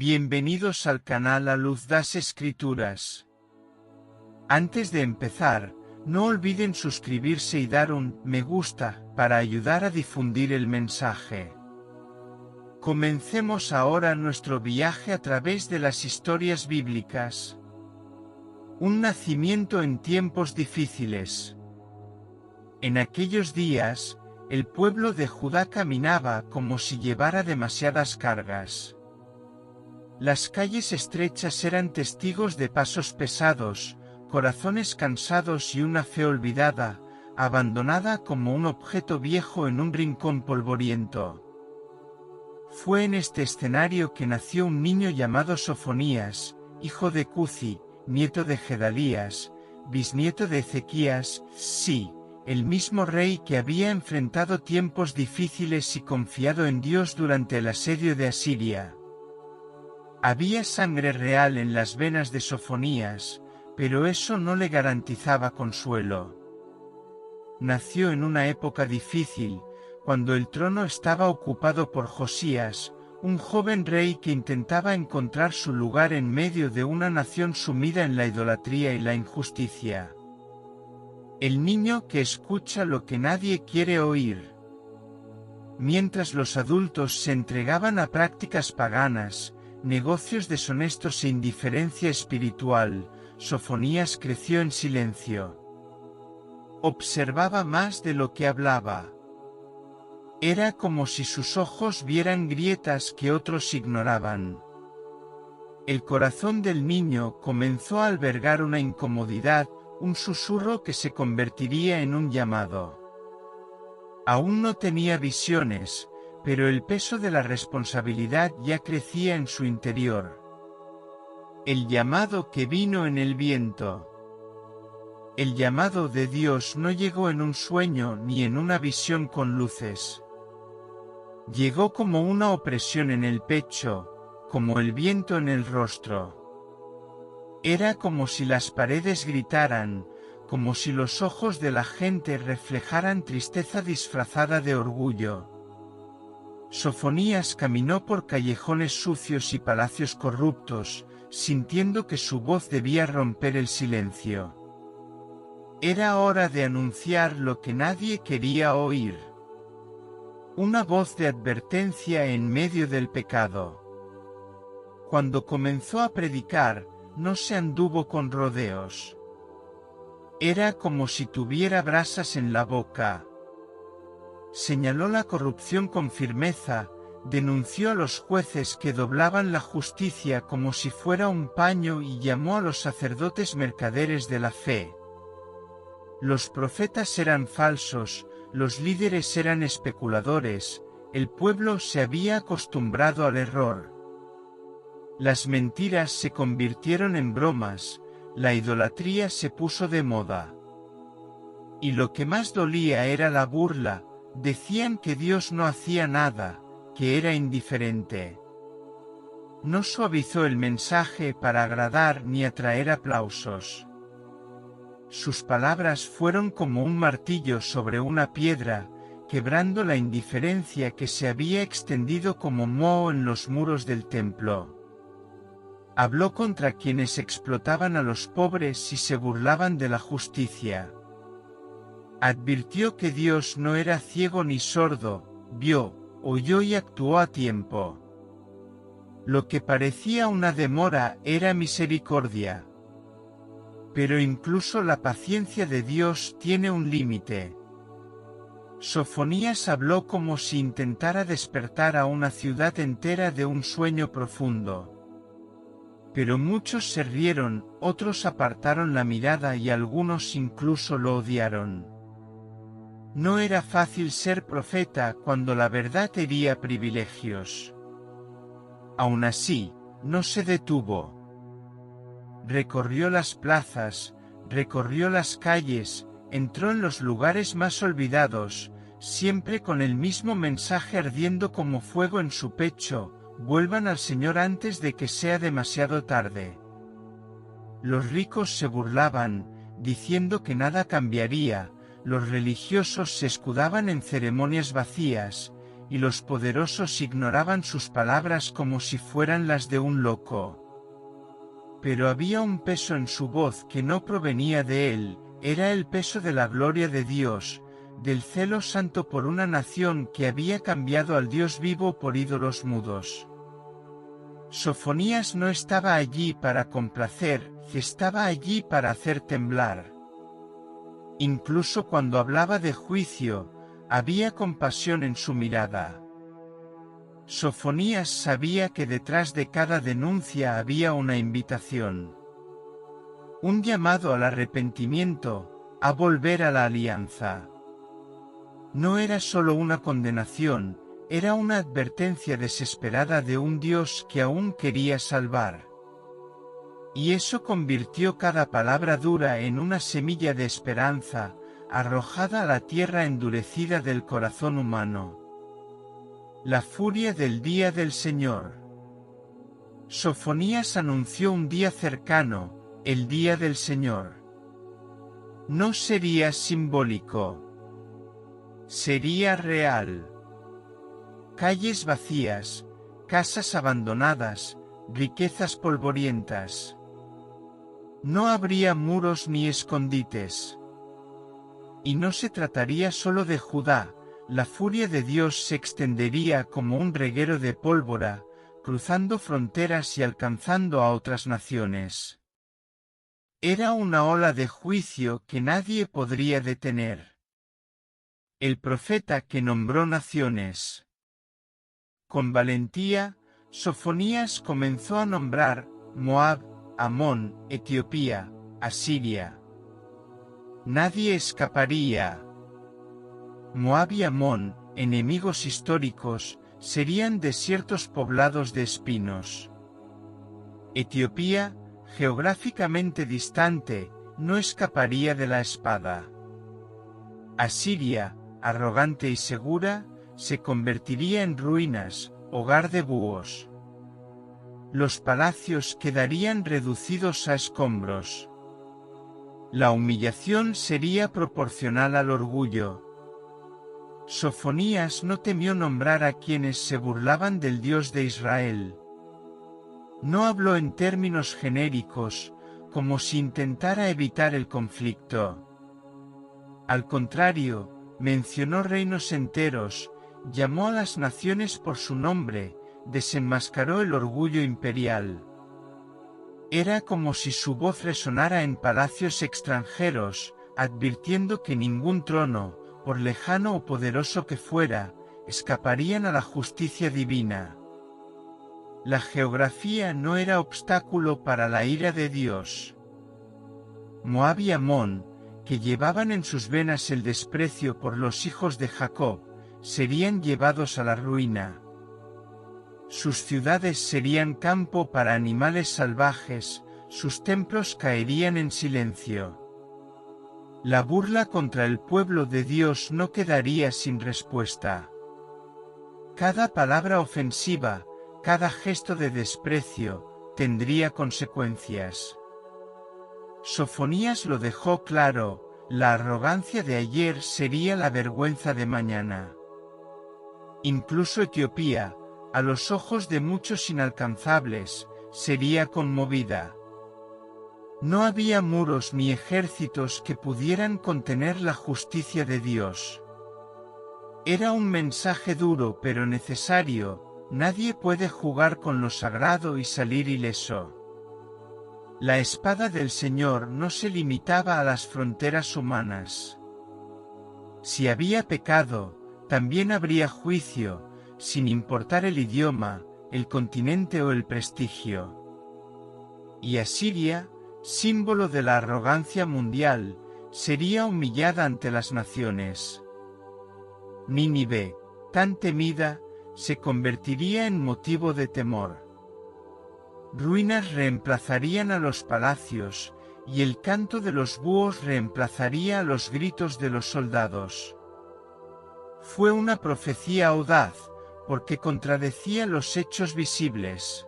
Bienvenidos al canal A Luz das Escrituras. Antes de empezar, no olviden suscribirse y dar un me gusta para ayudar a difundir el mensaje. Comencemos ahora nuestro viaje a través de las historias bíblicas. Un nacimiento en tiempos difíciles. En aquellos días, el pueblo de Judá caminaba como si llevara demasiadas cargas. Las calles estrechas eran testigos de pasos pesados, corazones cansados y una fe olvidada, abandonada como un objeto viejo en un rincón polvoriento. Fue en este escenario que nació un niño llamado Sofonías, hijo de Cuzi, nieto de Gedalías, bisnieto de Ezequías, sí, el mismo rey que había enfrentado tiempos difíciles y confiado en Dios durante el asedio de Asiria. Había sangre real en las venas de Sofonías, pero eso no le garantizaba consuelo. Nació en una época difícil, cuando el trono estaba ocupado por Josías, un joven rey que intentaba encontrar su lugar en medio de una nación sumida en la idolatría y la injusticia. El niño que escucha lo que nadie quiere oír. Mientras los adultos se entregaban a prácticas paganas, negocios deshonestos e indiferencia espiritual, Sofonías creció en silencio. Observaba más de lo que hablaba. Era como si sus ojos vieran grietas que otros ignoraban. El corazón del niño comenzó a albergar una incomodidad, un susurro que se convertiría en un llamado. Aún no tenía visiones, pero el peso de la responsabilidad ya crecía en su interior. El llamado que vino en el viento. El llamado de Dios no llegó en un sueño ni en una visión con luces. Llegó como una opresión en el pecho, como el viento en el rostro. Era como si las paredes gritaran, como si los ojos de la gente reflejaran tristeza disfrazada de orgullo. Sofonías caminó por callejones sucios y palacios corruptos, sintiendo que su voz debía romper el silencio. Era hora de anunciar lo que nadie quería oír. Una voz de advertencia en medio del pecado. Cuando comenzó a predicar, no se anduvo con rodeos. Era como si tuviera brasas en la boca. Señaló la corrupción con firmeza, denunció a los jueces que doblaban la justicia como si fuera un paño y llamó a los sacerdotes mercaderes de la fe. Los profetas eran falsos, los líderes eran especuladores, el pueblo se había acostumbrado al error. Las mentiras se convirtieron en bromas, la idolatría se puso de moda. Y lo que más dolía era la burla. Decían que Dios no hacía nada, que era indiferente. No suavizó el mensaje para agradar ni atraer aplausos. Sus palabras fueron como un martillo sobre una piedra, quebrando la indiferencia que se había extendido como moho en los muros del templo. Habló contra quienes explotaban a los pobres y se burlaban de la justicia. Advirtió que Dios no era ciego ni sordo, vio, oyó y actuó a tiempo. Lo que parecía una demora era misericordia. Pero incluso la paciencia de Dios tiene un límite. Sofonías habló como si intentara despertar a una ciudad entera de un sueño profundo. Pero muchos se rieron, otros apartaron la mirada y algunos incluso lo odiaron. No era fácil ser profeta cuando la verdad hería privilegios. Aún así, no se detuvo. Recorrió las plazas, recorrió las calles, entró en los lugares más olvidados, siempre con el mismo mensaje ardiendo como fuego en su pecho: vuelvan al Señor antes de que sea demasiado tarde. Los ricos se burlaban, diciendo que nada cambiaría. Los religiosos se escudaban en ceremonias vacías, y los poderosos ignoraban sus palabras como si fueran las de un loco. Pero había un peso en su voz que no provenía de él, era el peso de la gloria de Dios, del celo santo por una nación que había cambiado al Dios vivo por ídolos mudos. Sofonías no estaba allí para complacer, estaba allí para hacer temblar. Incluso cuando hablaba de juicio, había compasión en su mirada. Sofonías sabía que detrás de cada denuncia había una invitación. Un llamado al arrepentimiento, a volver a la alianza. No era solo una condenación, era una advertencia desesperada de un Dios que aún quería salvar. Y eso convirtió cada palabra dura en una semilla de esperanza, arrojada a la tierra endurecida del corazón humano. La furia del día del Señor. Sofonías anunció un día cercano, el día del Señor. No sería simbólico. Sería real. Calles vacías, casas abandonadas, riquezas polvorientas. No habría muros ni escondites. Y no se trataría solo de Judá, la furia de Dios se extendería como un reguero de pólvora, cruzando fronteras y alcanzando a otras naciones. Era una ola de juicio que nadie podría detener. El profeta que nombró naciones. Con valentía, Sofonías comenzó a nombrar Moab, Amón, Etiopía, Asiria. Nadie escaparía. Moab y Amón, enemigos históricos, serían desiertos poblados de espinos. Etiopía, geográficamente distante, no escaparía de la espada. Asiria, arrogante y segura, se convertiría en ruinas, hogar de búhos. Los palacios quedarían reducidos a escombros. La humillación sería proporcional al orgullo. Sofonías no temió nombrar a quienes se burlaban del Dios de Israel. No habló en términos genéricos, como si intentara evitar el conflicto. Al contrario, mencionó reinos enteros, llamó a las naciones por su nombre, desenmascaró el orgullo imperial. Era como si su voz resonara en palacios extranjeros, advirtiendo que ningún trono, por lejano o poderoso que fuera, escaparían a la justicia divina. La geografía no era obstáculo para la ira de Dios. Moab y Amón, que llevaban en sus venas el desprecio por los hijos de Jacob, serían llevados a la ruina. Sus ciudades serían campo para animales salvajes, sus templos caerían en silencio. La burla contra el pueblo de Dios no quedaría sin respuesta. Cada palabra ofensiva, cada gesto de desprecio, tendría consecuencias. Sofonías lo dejó claro, la arrogancia de ayer sería la vergüenza de mañana. Incluso Etiopía, a los ojos de muchos inalcanzables, sería conmovida. No había muros ni ejércitos que pudieran contener la justicia de Dios. Era un mensaje duro pero necesario, nadie puede jugar con lo sagrado y salir ileso. La espada del Señor no se limitaba a las fronteras humanas. Si había pecado, también habría juicio, sin importar el idioma, el continente o el prestigio. Y Asiria, símbolo de la arrogancia mundial, sería humillada ante las naciones. Nínive, tan temida, se convertiría en motivo de temor. Ruinas reemplazarían a los palacios, y el canto de los búhos reemplazaría a los gritos de los soldados. Fue una profecía audaz, porque contradecía los hechos visibles.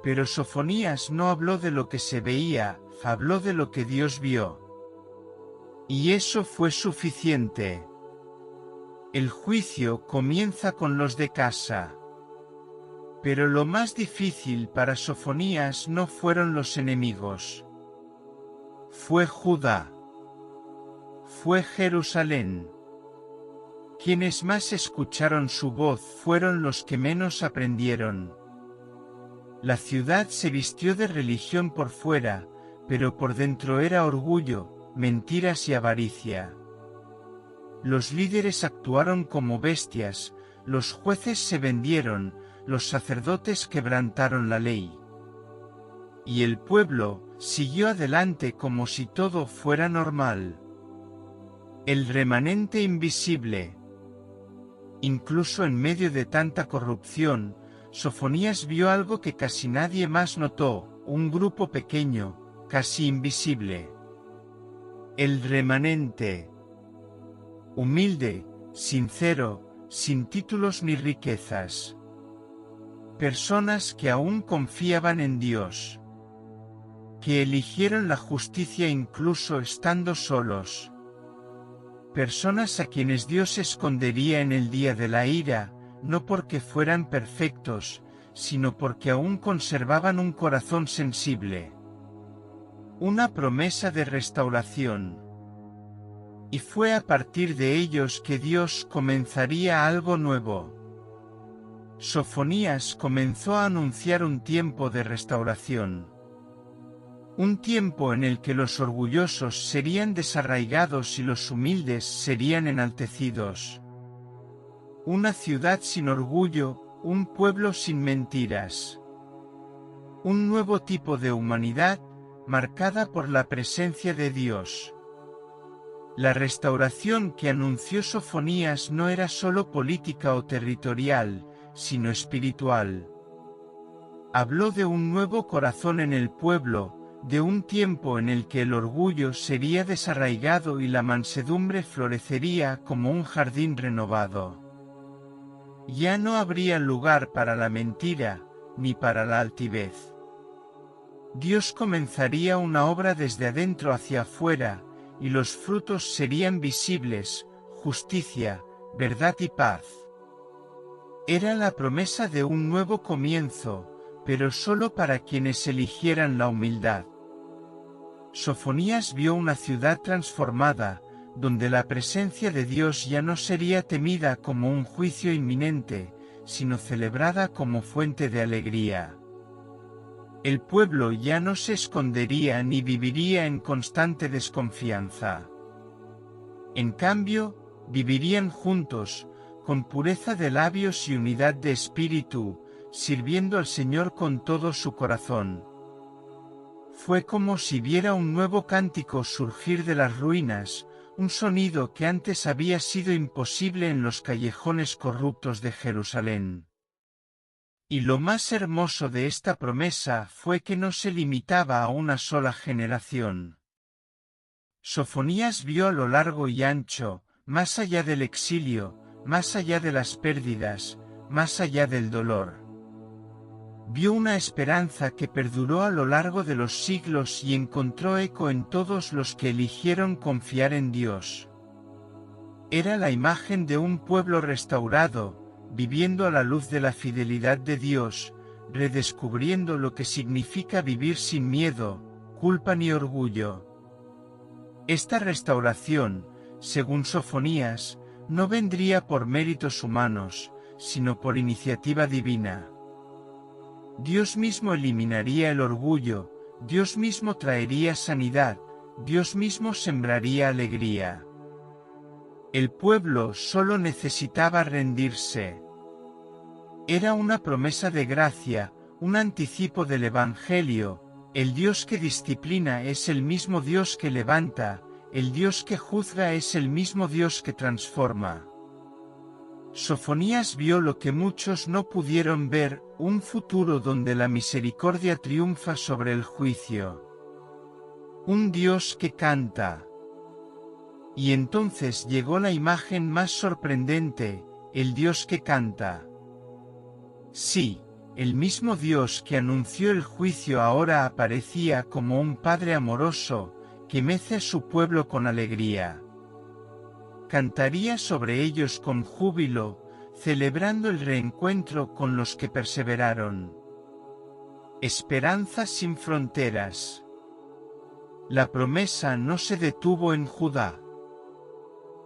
Pero Sofonías no habló de lo que se veía, habló de lo que Dios vio. Y eso fue suficiente. El juicio comienza con los de casa. Pero lo más difícil para Sofonías no fueron los enemigos. Fue Judá. Fue Jerusalén. Quienes más escucharon su voz fueron los que menos aprendieron. La ciudad se vistió de religión por fuera, pero por dentro era orgullo, mentiras y avaricia. Los líderes actuaron como bestias, los jueces se vendieron, los sacerdotes quebrantaron la ley. Y el pueblo siguió adelante como si todo fuera normal. El remanente invisible. Incluso en medio de tanta corrupción, Sofonías vio algo que casi nadie más notó, un grupo pequeño, casi invisible. El remanente. Humilde, sincero, sin títulos ni riquezas. Personas que aún confiaban en Dios. Que eligieron la justicia incluso estando solos. Personas a quienes Dios escondería en el día de la ira, no porque fueran perfectos, sino porque aún conservaban un corazón sensible. Una promesa de restauración. Y fue a partir de ellos que Dios comenzaría algo nuevo. Sofonías comenzó a anunciar un tiempo de restauración. Un tiempo en el que los orgullosos serían desarraigados y los humildes serían enaltecidos. Una ciudad sin orgullo, un pueblo sin mentiras. Un nuevo tipo de humanidad, marcada por la presencia de Dios. La restauración que anunció Sofonías no era solo política o territorial, sino espiritual. Habló de un nuevo corazón en el pueblo, de un tiempo en el que el orgullo sería desarraigado y la mansedumbre florecería como un jardín renovado. Ya no habría lugar para la mentira, ni para la altivez. Dios comenzaría una obra desde adentro hacia afuera, y los frutos serían visibles, justicia, verdad y paz. Era la promesa de un nuevo comienzo, pero solo para quienes eligieran la humildad. Sofonías vio una ciudad transformada, donde la presencia de Dios ya no sería temida como un juicio inminente, sino celebrada como fuente de alegría. El pueblo ya no se escondería ni viviría en constante desconfianza. En cambio, vivirían juntos, con pureza de labios y unidad de espíritu, sirviendo al Señor con todo su corazón. Fue como si viera un nuevo cántico surgir de las ruinas, un sonido que antes había sido imposible en los callejones corruptos de Jerusalén. Y lo más hermoso de esta promesa fue que no se limitaba a una sola generación. Sofonías vio a lo largo y ancho, más allá del exilio, más allá de las pérdidas, más allá del dolor. Vio una esperanza que perduró a lo largo de los siglos y encontró eco en todos los que eligieron confiar en Dios. Era la imagen de un pueblo restaurado, viviendo a la luz de la fidelidad de Dios, redescubriendo lo que significa vivir sin miedo, culpa ni orgullo. Esta restauración, según Sofonías, no vendría por méritos humanos, sino por iniciativa divina. Dios mismo eliminaría el orgullo, Dios mismo traería sanidad, Dios mismo sembraría alegría. El pueblo solo necesitaba rendirse. Era una promesa de gracia, un anticipo del Evangelio. El Dios que disciplina es el mismo Dios que levanta, el Dios que juzga es el mismo Dios que transforma. Sofonías vio lo que muchos no pudieron ver, un futuro donde la misericordia triunfa sobre el juicio. Un Dios que canta. Y entonces llegó la imagen más sorprendente, el Dios que canta. Sí, el mismo Dios que anunció el juicio ahora aparecía como un Padre amoroso, que mece a su pueblo con alegría. cantaría sobre ellos con júbilo, celebrando el reencuentro con los que perseveraron. Esperanza sin fronteras. La promesa no se detuvo en Judá.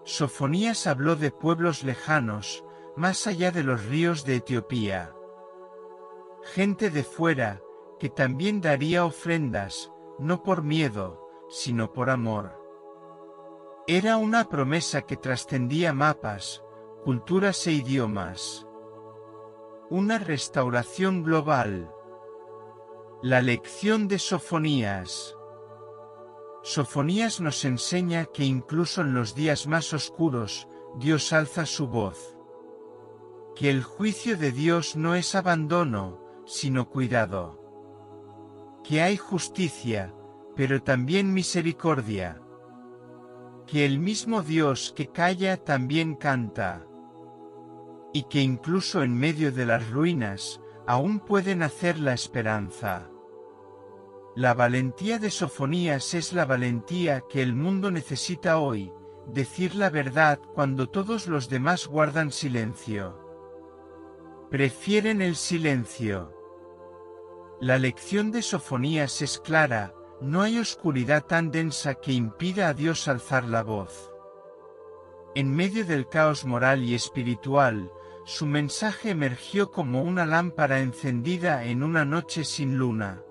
Sofonías habló de pueblos lejanos, más allá de los ríos de Etiopía. Gente de fuera, que también daría ofrendas, no por miedo, sino por amor. Era una promesa que trascendía mapas, culturas e idiomas. Una restauración global. La lección de Sofonías. Sofonías nos enseña que incluso en los días más oscuros, Dios alza su voz. Que el juicio de Dios no es abandono, sino cuidado. Que hay justicia, pero también misericordia. Que el mismo Dios que calla también canta. Y que incluso en medio de las ruinas, aún puede nacer la esperanza. La valentía de Sofonías es la valentía que el mundo necesita hoy, decir la verdad cuando todos los demás guardan silencio. Prefieren el silencio. La lección de Sofonías es clara, no hay oscuridad tan densa que impida a Dios alzar la voz. En medio del caos moral y espiritual, su mensaje emergió como una lámpara encendida en una noche sin luna.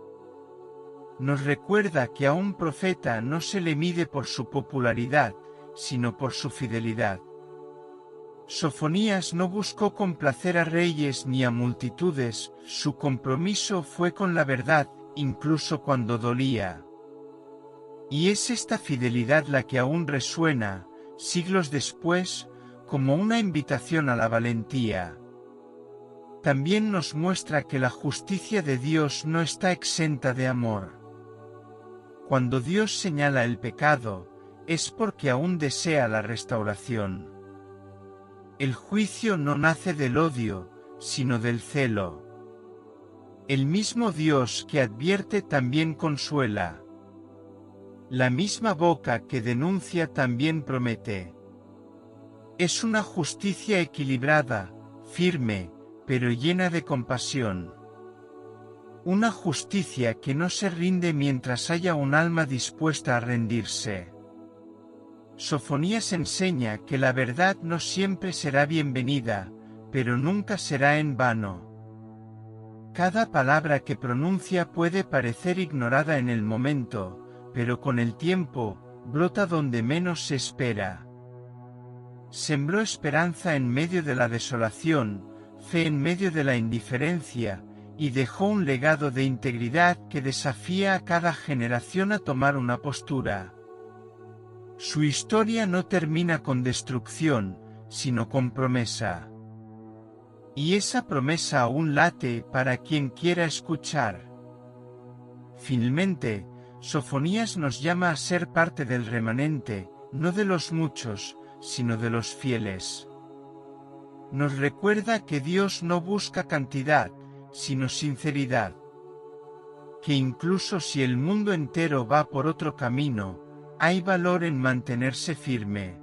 Nos recuerda que a un profeta no se le mide por su popularidad, sino por su fidelidad. Sofonías no buscó complacer a reyes ni a multitudes, su compromiso fue con la verdad, incluso cuando dolía. Y es esta fidelidad la que aún resuena, siglos después, como una invitación a la valentía. También nos muestra que la justicia de Dios no está exenta de amor. Cuando Dios señala el pecado, es porque aún desea la restauración. El juicio no nace del odio, sino del celo. El mismo Dios que advierte también consuela. La misma boca que denuncia también promete. Es una justicia equilibrada, firme, pero llena de compasión. Una justicia que no se rinde mientras haya un alma dispuesta a rendirse. Sofonías enseña que la verdad no siempre será bienvenida, pero nunca será en vano. Cada palabra que pronuncia puede parecer ignorada en el momento, pero con el tiempo, brota donde menos se espera. Sembró esperanza en medio de la desolación, fe en medio de la indiferencia, y dejó un legado de integridad que desafía a cada generación a tomar una postura. Su historia no termina con destrucción, sino con promesa. Y esa promesa aún late para quien quiera escuchar. Finalmente, Sofonías nos llama a ser parte del remanente, no de los muchos, sino de los fieles. Nos recuerda que Dios no busca cantidad, sino sinceridad. Que incluso si el mundo entero va por otro camino, hay valor en mantenerse firme.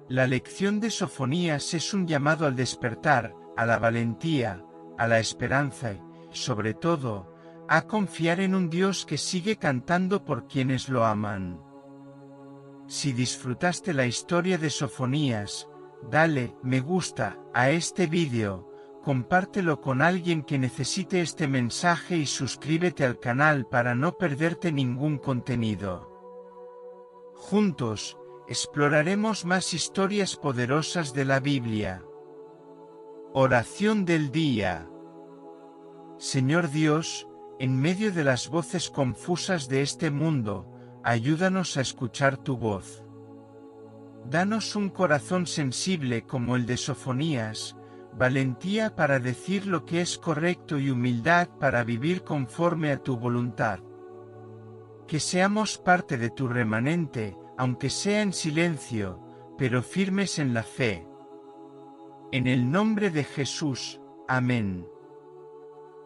La lección de Sofonías es un llamado al despertar, a la valentía, a la esperanza y, sobre todo, a confiar en un Dios que sigue cantando por quienes lo aman. Si disfrutaste la historia de Sofonías, dale me gusta a este vídeo, compártelo con alguien que necesite este mensaje y suscríbete al canal para no perderte ningún contenido. Juntos, exploraremos más historias poderosas de la Biblia. Oración del día. Señor Dios, en medio de las voces confusas de este mundo, ayúdanos a escuchar tu voz. Danos un corazón sensible como el de Sofonías, valentía para decir lo que es correcto y humildad para vivir conforme a tu voluntad. Que seamos parte de tu remanente, aunque sea en silencio, pero firmes en la fe. En el nombre de Jesús, amén.